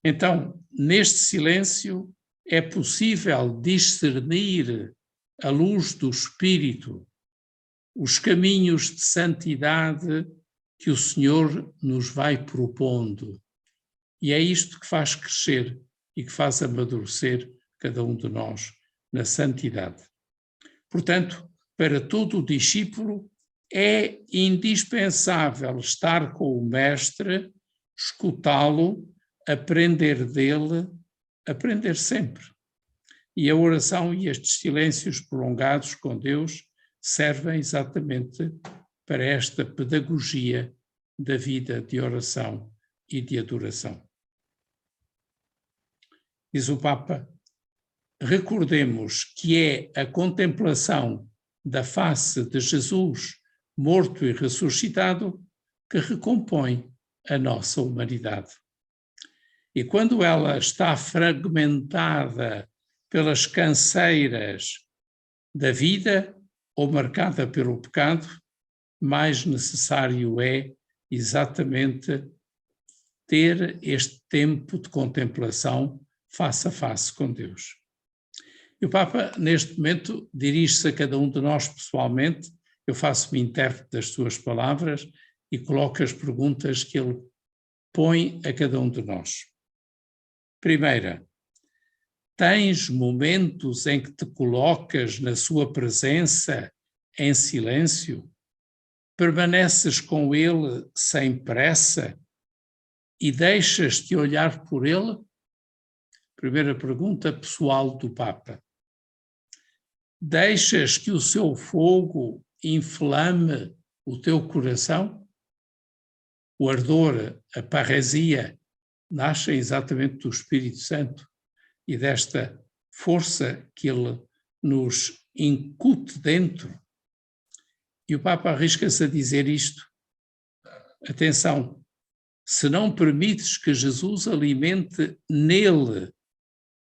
Então, neste silêncio, é possível discernir, à luz do Espírito, os caminhos de santidade que o Senhor nos vai propondo. E é isto que faz crescer e que faz amadurecer cada um de nós na santidade. Portanto, para todo o discípulo, é indispensável estar com o Mestre, escutá-lo, aprender dele, aprender sempre. E a oração e estes silêncios prolongados com Deus servem exatamente para esta pedagogia da vida de oração e de adoração. Diz o Papa, recordemos que é a contemplação da face de Jesus morto e ressuscitado que recompõe a nossa humanidade. E quando ela está fragmentada pelas canseiras da vida ou marcada pelo pecado, mais necessário é exatamente ter este tempo de contemplação face a face com Deus. E o Papa, neste momento, dirige-se a cada um de nós pessoalmente. Eu faço-me intérprete das suas palavras e coloco as perguntas que ele põe a cada um de nós. Primeira, tens momentos em que te colocas na sua presença em silêncio? Permaneces com ele sem pressa e deixas-te olhar por ele? Primeira pergunta pessoal do Papa. Deixas que o seu fogo inflame o teu coração? O ardor, a parresia, nascem exatamente do Espírito Santo e desta força que ele nos incute dentro. E o Papa arrisca-se a dizer isto. Atenção, se não permites que Jesus alimente nele,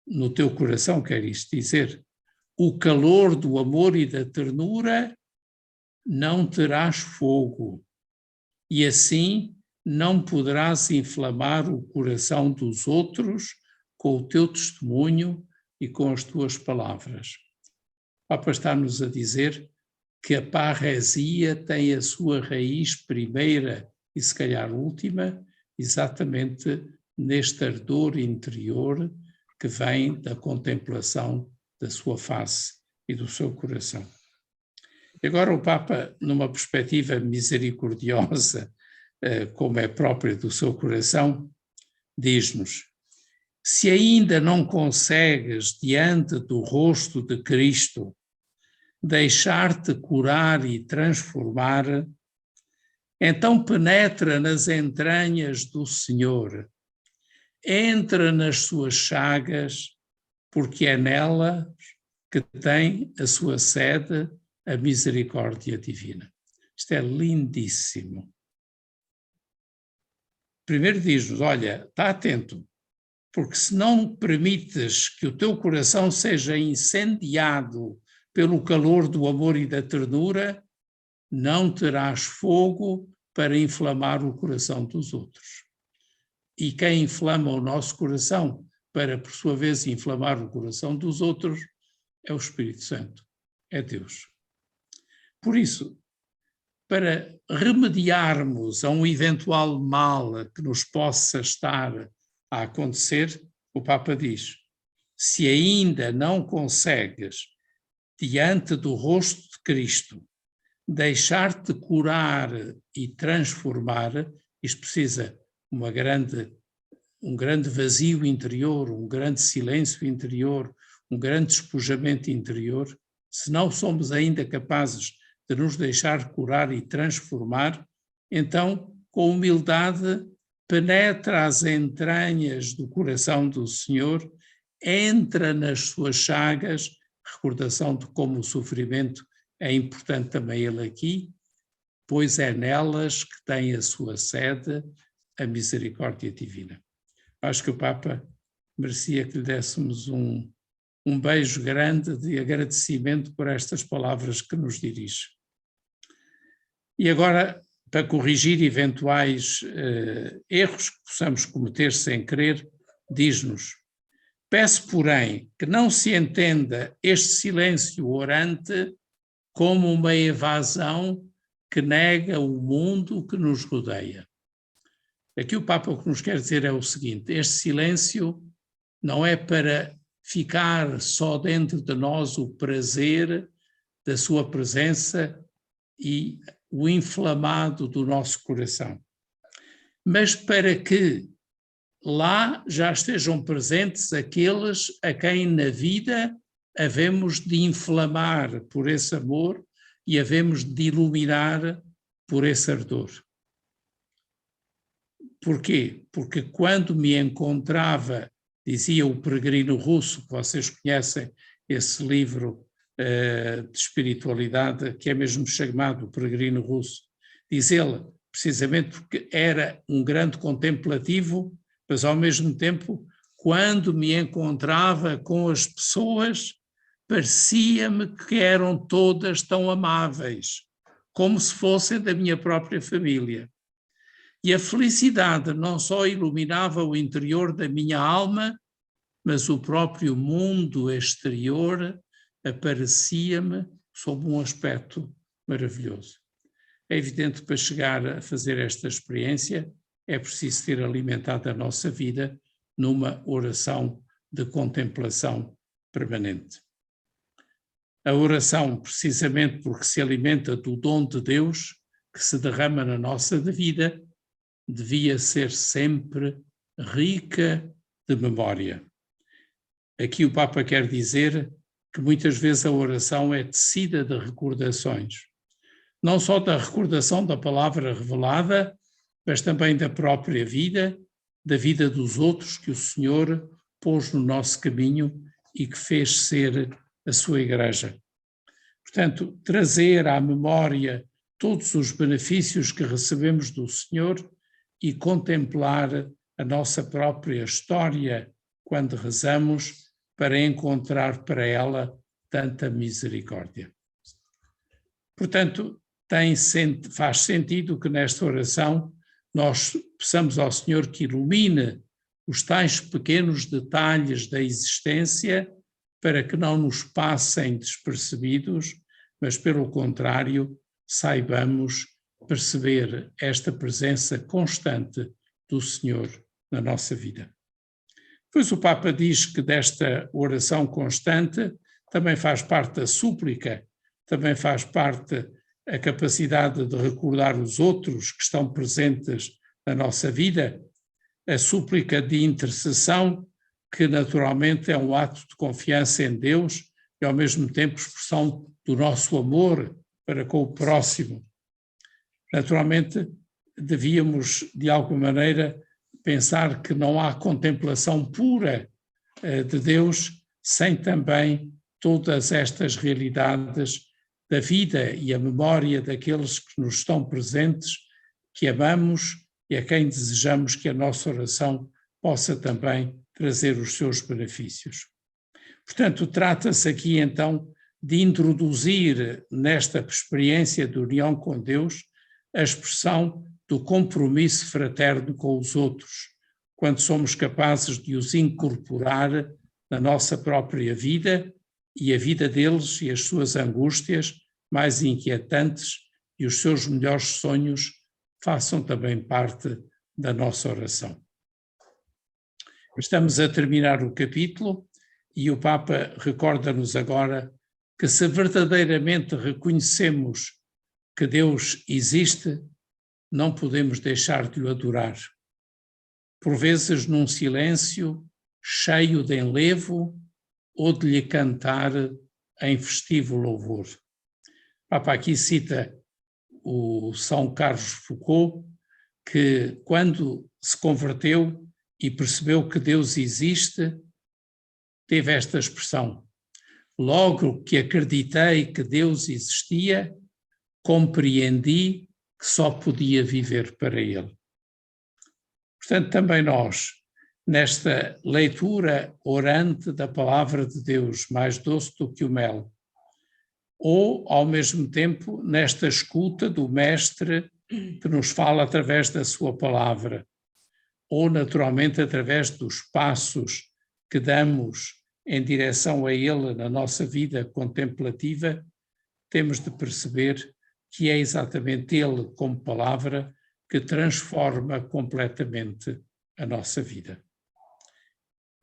no teu coração, quer isto dizer, o calor do amor e da ternura, não terás fogo, e assim não poderás inflamar o coração dos outros com o teu testemunho e com as tuas palavras. O Papa está-nos a dizer que a parresia tem a sua raiz primeira e se calhar última, exatamente neste ardor interior que vem da contemplação da sua face e do seu coração. E agora o Papa, numa perspectiva misericordiosa, como é própria do seu coração, diz-nos: se ainda não consegues, diante do rosto de Cristo, deixar-te curar e transformar, então penetra nas entranhas do Senhor, entra nas suas chagas, porque é nela que tem a sua sede a misericórdia divina. Isto é lindíssimo. Primeiro diz-nos, olha, está atento, porque se não permites que o teu coração seja incendiado pelo calor do amor e da ternura, não terás fogo para inflamar o coração dos outros. E quem inflama o nosso coração para, por sua vez, inflamar o coração dos outros é o Espírito Santo, é Deus. Por isso, para remediarmos a um eventual mal que nos possa estar a acontecer, o Papa diz, se ainda não consegues, diante do rosto de Cristo, deixar-te curar e transformar, isto precisa um grande vazio interior, um grande silêncio interior, um grande despojamento interior. Se não somos ainda capazes de nos deixar curar e transformar, então, com humildade, penetra as entranhas do coração do Senhor, entra nas suas chagas, recordação de como o sofrimento é importante também ele aqui, pois é nelas que tem a sua sede a misericórdia divina. Acho que o Papa merecia que lhe dessemos um beijo grande de agradecimento por estas palavras que nos dirige. E agora, para corrigir eventuais erros que possamos cometer sem querer, diz-nos: peço, porém, que não se entenda este silêncio orante como uma evasão que nega o mundo que nos rodeia. Aqui o Papa o que nos quer dizer é o seguinte: este silêncio não é para ficar só dentro de nós o prazer da sua presença e o inflamado do nosso coração, mas para que lá já estejam presentes aqueles a quem na vida havemos de inflamar por esse amor e havemos de iluminar por esse ardor. Porquê? Porque quando me encontrava, dizia o peregrino russo, que vocês conhecem, esse livro de espiritualidade, que é mesmo chamado O Peregrino Russo, diz ele, precisamente porque era um grande contemplativo, mas ao mesmo tempo, quando me encontrava com as pessoas, parecia-me que eram todas tão amáveis, como se fossem da minha própria família. E a felicidade não só iluminava o interior da minha alma, mas o próprio mundo exterior aparecia-me sob um aspecto maravilhoso. É evidente que para chegar a fazer esta experiência é preciso ter alimentado a nossa vida numa oração de contemplação permanente. A oração, precisamente porque se alimenta do dom de Deus que se derrama na nossa vida, devia ser sempre rica de memória. Aqui o Papa quer dizer que muitas vezes a oração é tecida de recordações, não só da recordação da palavra revelada, mas também da própria vida, da vida dos outros que o Senhor pôs no nosso caminho e que fez ser a sua Igreja. Portanto, trazer à memória todos os benefícios que recebemos do Senhor e contemplar a nossa própria história quando rezamos para encontrar para ela tanta misericórdia. Portanto, faz sentido que nesta oração nós peçamos ao Senhor que ilumine os tais pequenos detalhes da existência para que não nos passem despercebidos, mas pelo contrário, saibamos perceber esta presença constante do Senhor na nossa vida. Pois o Papa diz que desta oração constante também faz parte a súplica, também faz parte a capacidade de recordar os outros que estão presentes na nossa vida, a súplica de intercessão, que naturalmente é um ato de confiança em Deus e ao mesmo tempo expressão do nosso amor para com o próximo. Naturalmente, devíamos, de alguma maneira, pensar que não há contemplação pura de Deus sem também todas estas realidades da vida e a memória daqueles que nos estão presentes, que amamos e a quem desejamos que a nossa oração possa também trazer os seus benefícios. Portanto, trata-se aqui então de introduzir nesta experiência de união com Deus a expressão do compromisso fraterno com os outros, quando somos capazes de os incorporar na nossa própria vida e a vida deles e as suas angústias mais inquietantes e os seus melhores sonhos façam também parte da nossa oração. Estamos a terminar o capítulo e o Papa recorda-nos agora que se verdadeiramente reconhecemos que Deus existe, não podemos deixar de o adorar. Por vezes num silêncio cheio de enlevo ou de lhe cantar em festivo louvor. O Papa aqui cita o São Carlos Foucault, que quando se converteu e percebeu que Deus existe, teve esta expressão: logo que acreditei que Deus existia, compreendi que só podia viver para ele. Portanto, também nós, nesta leitura orante da palavra de Deus, mais doce do que o mel, ou, ao mesmo tempo, nesta escuta do Mestre que nos fala através da sua palavra, ou, naturalmente, através dos passos que damos em direção a Ele na nossa vida contemplativa, temos de perceber que é exatamente Ele, como palavra, que transforma completamente a nossa vida.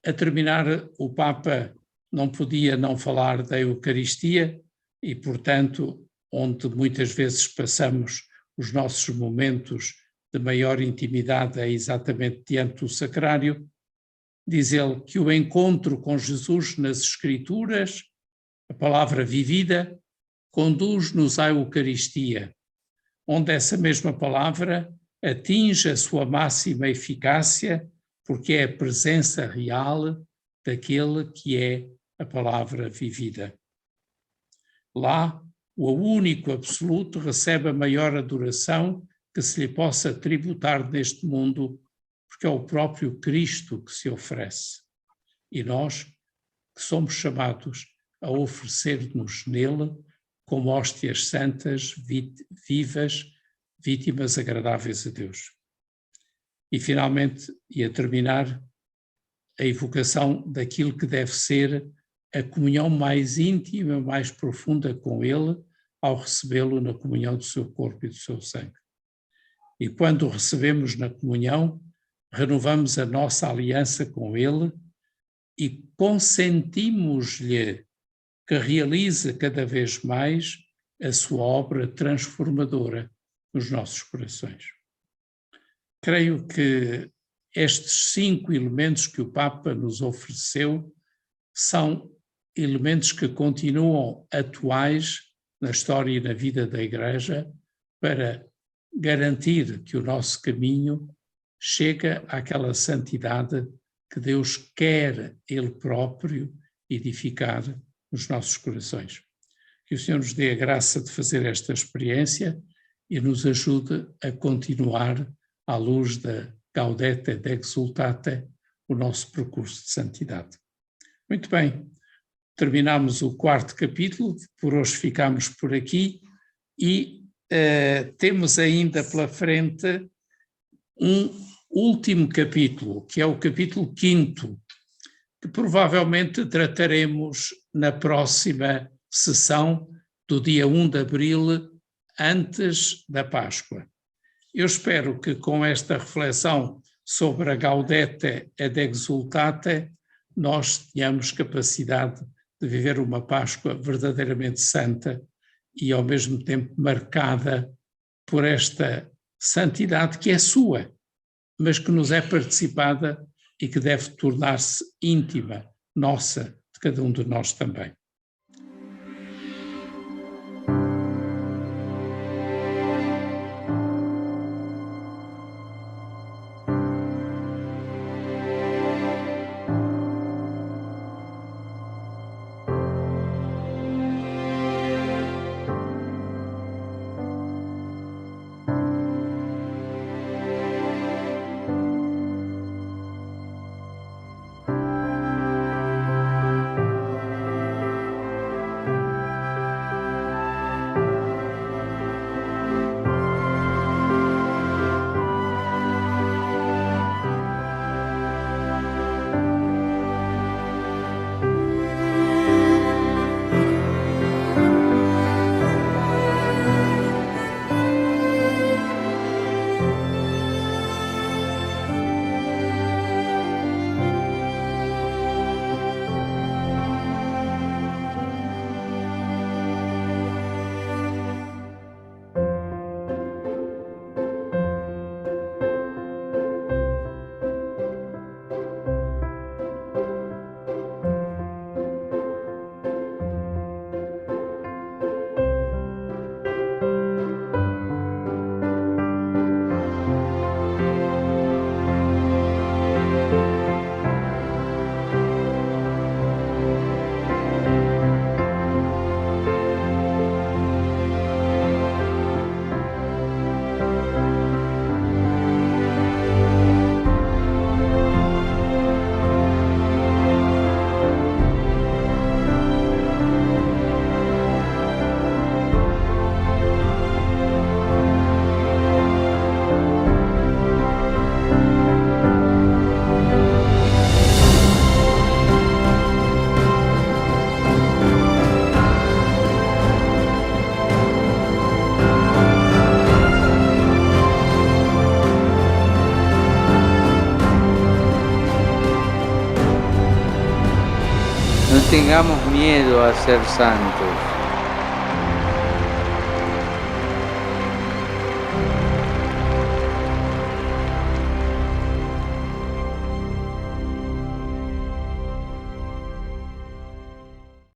A terminar, o Papa não podia não falar da Eucaristia e, portanto, onde muitas vezes passamos os nossos momentos de maior intimidade é exatamente diante do sacrário. Diz ele que o encontro com Jesus nas Escrituras, a palavra vivida, conduz-nos à Eucaristia, onde essa mesma palavra atinge a sua máxima eficácia, porque é a presença real daquele que é a palavra vivida. Lá, o único absoluto recebe a maior adoração que se lhe possa tributar neste mundo, porque é o próprio Cristo que se oferece. E nós, que somos chamados a oferecer-nos nele como hóstias santas, vivas, vítimas agradáveis a Deus. E, finalmente, e a terminar, a evocação daquilo que deve ser a comunhão mais íntima, mais profunda com Ele, ao recebê-lo na comunhão do seu corpo e do seu sangue. E quando o recebemos na comunhão, renovamos a nossa aliança com Ele e consentimos-lhe que realize cada vez mais a sua obra transformadora nos nossos corações. Creio que estes 5 elementos que o Papa nos ofereceu são elementos que continuam atuais na história e na vida da Igreja para garantir que o nosso caminho chega àquela santidade que Deus quer Ele próprio edificar nos nossos corações. Que o Senhor nos dê a graça de fazer esta experiência e nos ajude a continuar, à luz da Gaudete et Exsultate, o nosso percurso de santidade. Muito bem, terminamos o 4º capítulo, por hoje ficamos por aqui e temos ainda pela frente um último capítulo, que é o capítulo 5º, que provavelmente trataremos na próxima sessão do dia 1 de abril, antes da Páscoa. Eu espero que com esta reflexão sobre a Gaudete et Exsultate nós tenhamos capacidade de viver uma Páscoa verdadeiramente santa e ao mesmo tempo marcada por esta santidade que é sua, mas que nos é participada e que deve tornar-se íntima, nossa, de cada um de nós também. tengamos miedo a ser santos.